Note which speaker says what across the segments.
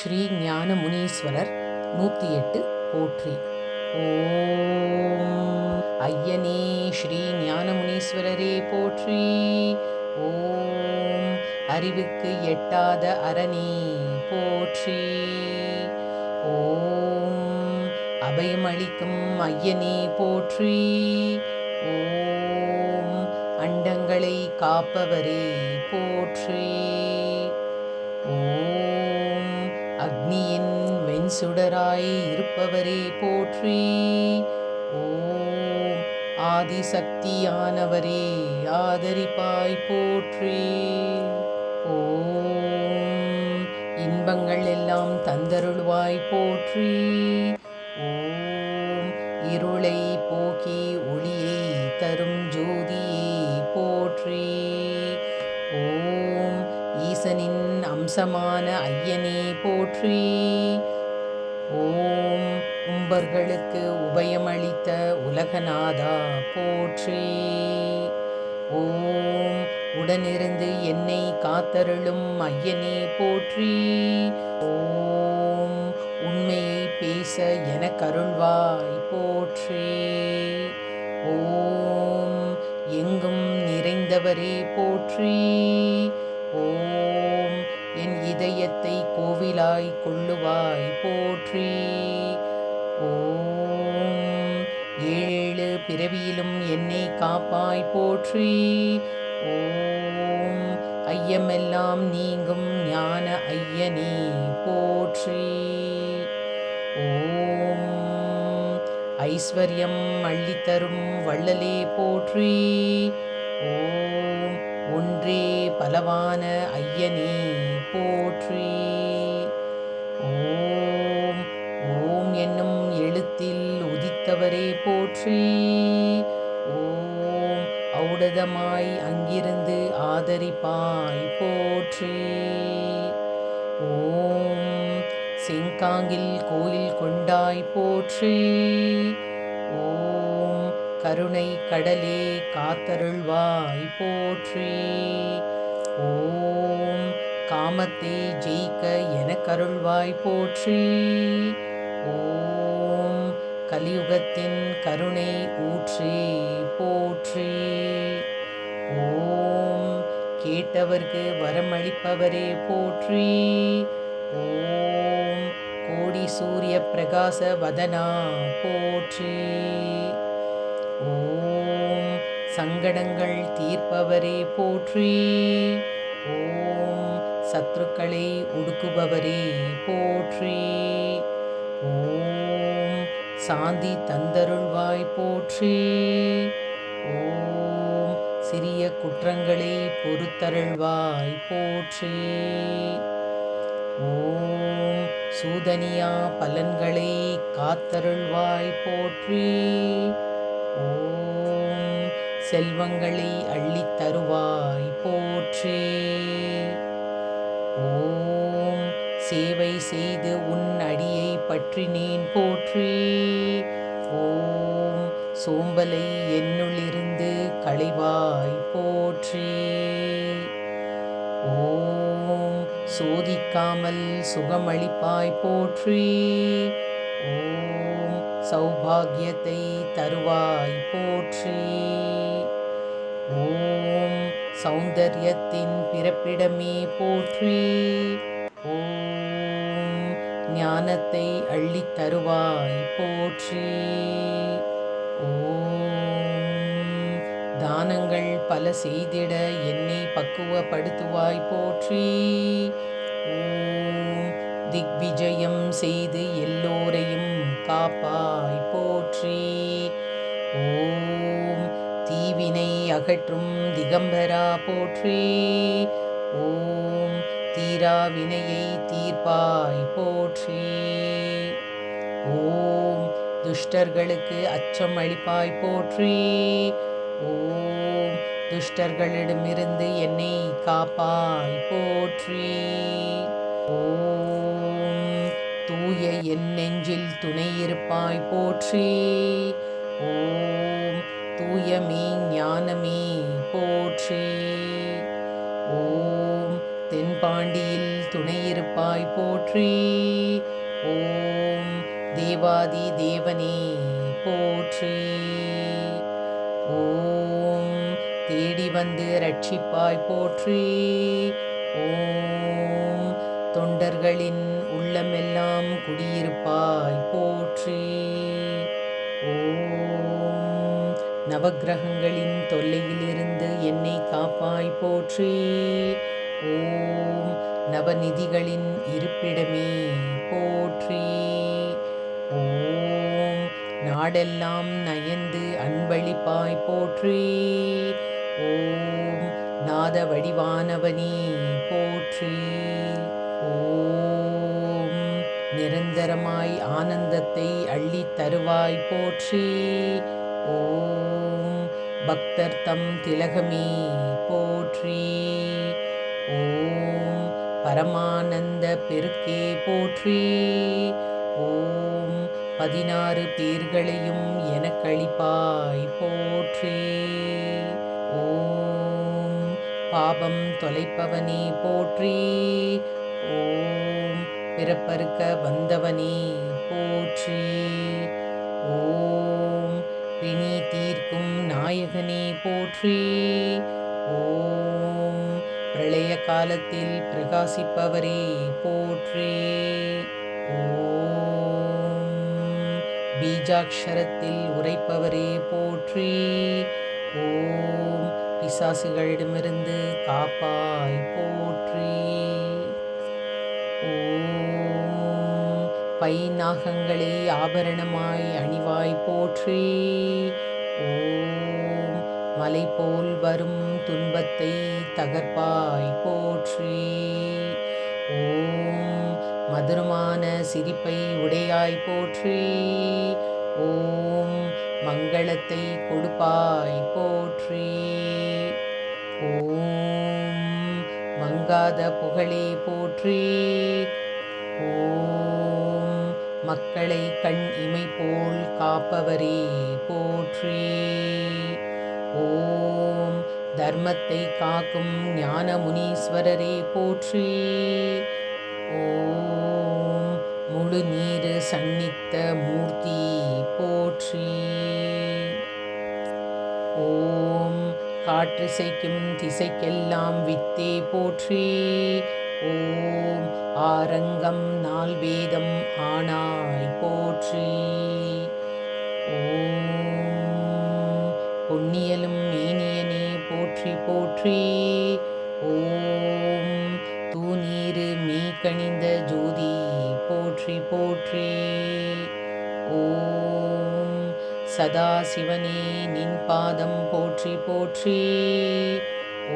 Speaker 1: ஸ்ரீ ஞான முனீஸ்வரர் 108 போற்றி. ஓம் ஐயனே ஸ்ரீ ஞான முனீஸ்வரரே போற்றி. ஓம் அறிவுக்கு எட்டாத அரணே போற்றி. ஓம் அபயம் அளிக்கும் ஐயனே போற்றி. ஓம் அண்டங்களை காப்பவரே போற்றி. ஓம் அக்னியின் வெண்சுடராய் இருப்பவரே போற்றி. ஓம் ஆதிசக்தியானவரே ஆதரிப்பாய் போற்றி. ஓம் இன்பங்கள் எல்லாம் தந்தருள்வாய் போற்றி. ஓம் இருளை போக்கி ஒளியை தரும் ஜோதியே போற்றி. ஓம் ஈசனின் அம்சமான ஐயனே போற்றி. ஓம் உம்பர்களுக்கு உபயமளித்த உலகநாதா போற்றி. ஓம் உடனிருந்து என்னை காத்தருளும் ஐயனே போற்றி. ஓம் உண்மையை பேச எனக்கருள்வாய் போற்றி. ஓம் எங்கும் நிறைந்தவரே போற்றி. ஓம் என் இதயத்தை கோவிலாய் கொள்ளுவாய் போற்றி. ஓம் ஏழு பிறவியிலும் என்னை காப்பாய் போற்றி. ஓம் ஐயமெல்லாம் நீங்கும் ஞான ஐயனே போற்றி. ஓம் ஐஸ்வர்யம் அள்ளித்தரும் வள்ளலே போற்றி. ஓம் ஒன்றே பலவான ஐயனே போற்றி. ஓம் ஓம் என்னும் எழுத்தில் உதித்தவரே போற்றி. ஓம் ஔடதமாய் அங்கிருந்து ஆதரிப்பாய் போற்றி. ஓம் செங்காங்கில் கோயில் கொண்டாய் போற்றி. ஓம் கருணை கடலே காத்தருள்வாய் போற்றி. ஓம் காமத்தை ஜெயிக்க எனக்கருள்வாய் போற்றி. ஓம் கலியுகத்தின் கருணை ஊற்றே போற்றி. ஓம் கேட்டவர்க்கு வரமளிப்பவரே போற்றி. ஓம் கோடி சூரிய பிரகாச வதனா போற்றி. ஓம் சங்கடங்கள் தீர்ப்பவரே போற்றி. ஓம் சத்துருக்களை ஒடுக்குபவரே போற்றி. ஓம் சாந்தி தந்தருள்வாய் போற்றி. ஓம் சிறிய குற்றங்களை பொறுத்தருள்வாய் போற்றி. ஓம் சூதனியா பலன்களை காத்தருள்வாய் போற்றி. ஓம் செல்வங்களை அள்ளித் தருவாய் போற்றி. ஓம் சேவை செய்து உன் அடியை பற்றினேன் போற்றி. ஓம் சோம்பலை என்னுள்ளிருந்து களைவாய் போற்றி. ஓம் சோதிக்காமல் சுகமளிப்பாய் போற்றி. ஓம் சௌபாகியத்தை தருவாய் போற்றி. ஓம் சௌந்தர்யத்தின் பிறப்பிடமே போற்றி. ஓம் ஞானத்தை அள்ளித் தருவாய் போற்றி. ஓம் தானங்கள் பல செய்திட என்னை பக்குவப்படுத்துவாய் போற்றி. ஓம் திக்விஜயம் செய்து எல்லோரையும் காப்பாய் போற்றி. ஓம் தீவினை அகற்றும் திகம்பரா போற்றி. ஓம் தீரா வினையை தீர்ப்பாய் போற்றி. ஓம் துஷ்டர்களுக்கு அச்சம் அளிப்பாய் போற்றி. ஓம் துஷ்டர்களிடமிருந்து என்னை காப்பாய் போற்றி. ஓம் தூய என் நெஞ்சில் துணை இருப்பாய் போற்றி. ஓம் தூயமே ஞானமே போற்றி. ஓம் தென்பாண்டியில் துணையிருப்பாய் போற்றி. ஓம் தேவாதி தேவனே போற்றி. ஓம் தேடி வந்து ரட்சிப்பாய் போற்றி. ஓம் தொண்டர்களின் உள்ளமெல்லாம் குடியிருப்பாய் போற்றி. ஓம் நவக்கிரகங்களின் தொல்லையிலிருந்து என்னை காப்பாய் போற்றி. ஓம் நவநிதிகளின் இருப்பிடமே போற்றி. ஓம் நாடெல்லாம் நயந்து அன்பளிப்பாய் போற்றி. ஓம் நாத வடிவானவனே போற்றி. ஓம் நிரந்தரமாய் ஆனந்தத்தை அள்ளித் தருவாய் போற்றி. ஓம் பக்தர் தம் திலகமே போற்றி. ஓம் பரமானந்த பெருக்கே போற்றி. ஓம் 16 பேர்களையும் எனக்களிப்பாய் போற்றி. ஓம் பாபம் தொலைப்பவனே போற்றி. ஓம் பிறப்பறுக்க வந்தவனே போற்றி. ஓம் பிணி தீர்க்கும் நாயகனே போற்றி. ஓம் பிரளய காலத்தில் பிரகாசிப்பவரே போற்றி. ஓம் பீஜாட்சரத்தில் உரைப்பவரே போற்றி. ஓம் பிசாசுகளிடமிருந்து காப்பாய் போற்றி. ஓம் பைநாகங்களை ஆபரணமாய் அணிவாய் போற்றி. ஓம் மலை போல் வரும் துன்பத்தை தகர்ப்பாய் போற்றி. ஓம் மதுரமான சிரிப்பை உடையாய் போற்றி. ஓம் மங்களத்தை கொடுப்பாய் போற்றி. ஓம் மங்காத புகழே போற்றி. ஓம் மக்களை கண் இமை போல் காப்பவரே போற்றி. ஓம் தர்மத்தை காக்கும் ஞான முனீஸ்வரரே போற்றி. ஓம் முழு நீரு சன்னித்த மூர்த்தி போற்றி. ஓம் காற்றிசைக்கும் திசைக்கெல்லாம் வித்தே போற்றி. ஓம் ஆரங்கம் நால்வேதம் ஆனாய் போற்றி. ஓம் பொன்னியலும் மேனியனே போற்றி போற்றி. ஓம் தூநீரு மீக்கணிந்த ஜோதி போற்றி போற்றி. ஓம் சதாசிவனே நின் பாதம் போற்றி போற்றி.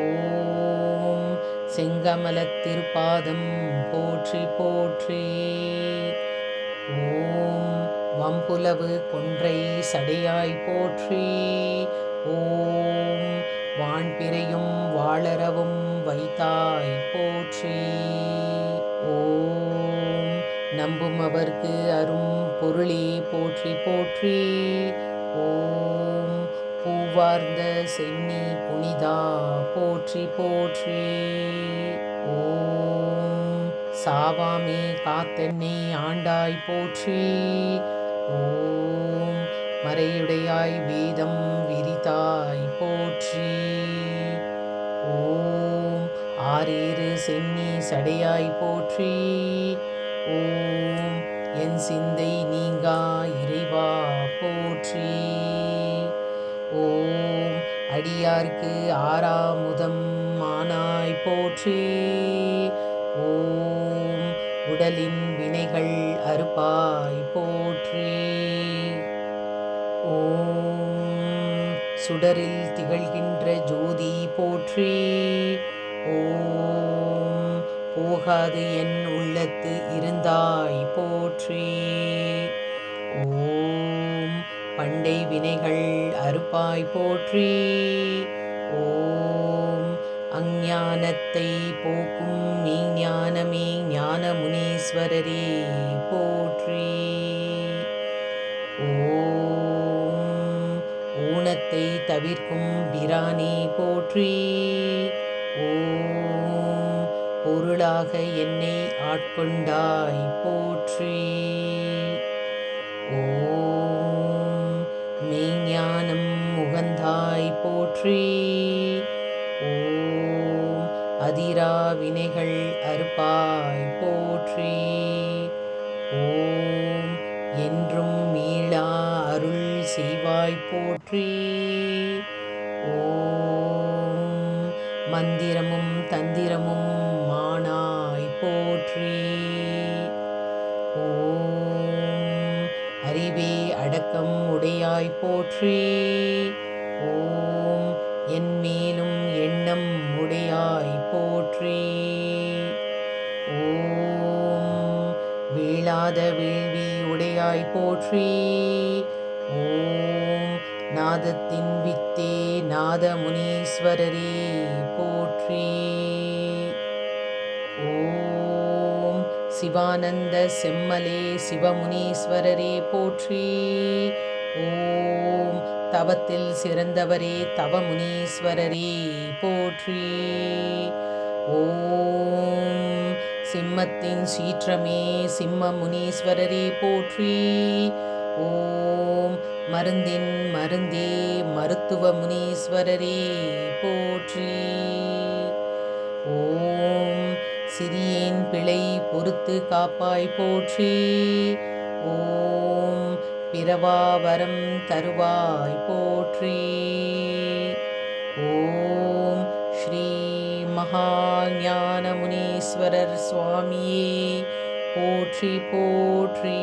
Speaker 1: ஓம் செங்கமலத் திருப்பாதம் போற்றி போற்றி. ஓம் வம்புலவு கொன்றை சடையாய் போற்றி. ஓம் வான்பிறையும் வாளரவும் வைத்தாய் போற்றி. ஓம் நம்புமவர்க்கு அரும் பொருளே போற்றி போற்றி. ஓம் பூவார்ந்த சென்னி புனிதா போற்றி போற்றி. ஓம் சாவாமே காத்தென்னை ஆண்டாய் போற்றி. ஓம் மறையுடையாய் வேதம் விரித்தாய் போற்றி. ஓம் ஆரேறு சென்னி சடையாய் போற்றி. ஓம் என் சிந்தை நீங்கா இறைவா போற்றி. ஓம் அடியார்க்கு ஆறாமுதம் ஆனாய் போற்றி. ஓம் உடலின் வினைகள் அறுப்பாய் போற்றி. ஓம் சுடரில் திகழ்கின்ற ஜோதி போற்றி. ஓம் போகாது என் உள்ளத்து இருந்தாய் போற்றி. ஓம் பண்டை வினைகள் அறுப்பாய் போற்றி. ஓம் அஞ்ஞானத்தை போக்கும் மெய்ஞானமே ஞான முனீஸ்வரரே போற்றி. ஓம் ஊனத்தை தவிர்க்கும் பிரானே போற்றி. ஓம் பொருள் அருளாக என்னை ஆட்கொண்டாய் போற்றி. ஓம் மெய்ஞானம் முகந்தாய் போற்றி. ஓம் அதிரா வினைகள் அறுப்பாய் போற்றி. ஓம் என்றும் மீளா அருள் செய்வாய் போற்றி. ஓம் மந்திரமும் தந்திரமும் மானாய் போற்றி. ஓம் அறிவே அடக்கம் உடையாய் போற்றி. ஓம் என் மேலும் எண்ணம் உடையாய் போற்றி. ஓம் வீழாத வேள்வி உடையாய் போற்றி. ஓம் நாதத்தின் வித்தே நாதமுனீஸ்வரரே போற்றி. ஓம் சிவானந்த செம்மலே சிவமுனீஸ்வரரே போற்றி. ஓம் தவத்தில் சிறந்தவரே தவமுனீஸ்வரரே போற்றி. ஓம் சிம்மத்தின் சீற்றமே சிம்மமுனீஸ்வரரே போற்றி. ஓம் மருந்தின் மருந்தே மருத்துவ முனீஸ்வரரே போற்றி. ஓம் சிறியேன் பிழை பொறுத்து காப்பாய் போற்றி. ஓம் பிறவா வரம் தருவாய் போற்றி. ஓம் ஸ்ரீ மகா ஞான முனீஸ்வரர் சுவாமியே போற்றி போற்றி.